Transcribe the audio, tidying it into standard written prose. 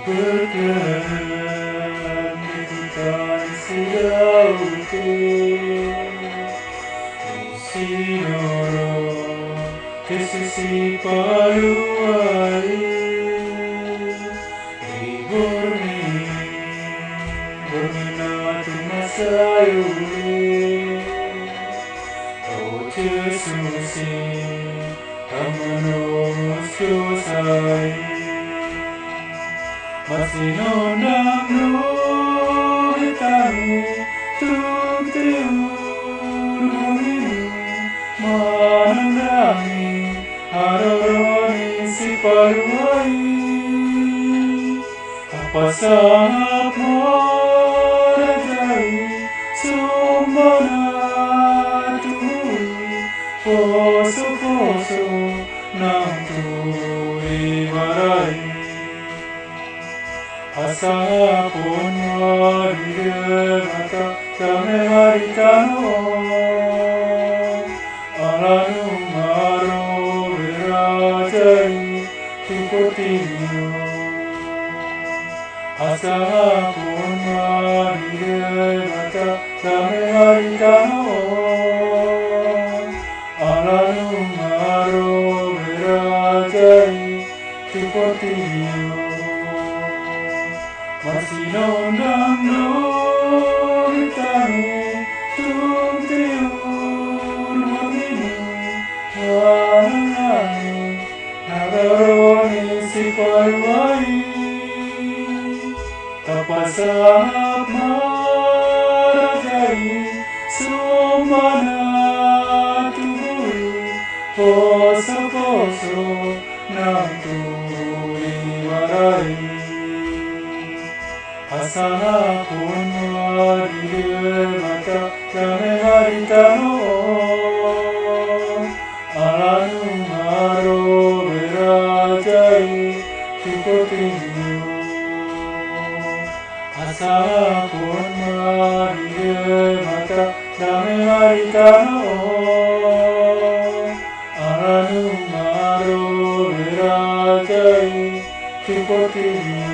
berkenan di hutan Sidautu, di Sinoro, ke sisi Paluai, di Borneo Masayuli, o Jesusi, amanos Dosai, masinonang no itami, tung tiur mungini, manandangi, aroroni si Paluai, kapasangap mo rajai, sumbana tui, poso-poso ng tui marai. Asapon mariremata kame maritano, alanung maro berajai tukotinyo. Asapon mariremata kame maritano, alanung maro berajai tukotinyo. Masinondang no itami, tung tiur mangini, wanangani, nagaroni si Paluai, kapasangap marajai, sumbana tui, poso-poso ng tui marai. Asapon mariremata kame maritano, alanung maro berajai tukotinyo. Asapon mariremata kame maritano, alanung maro berajai tukotinyo.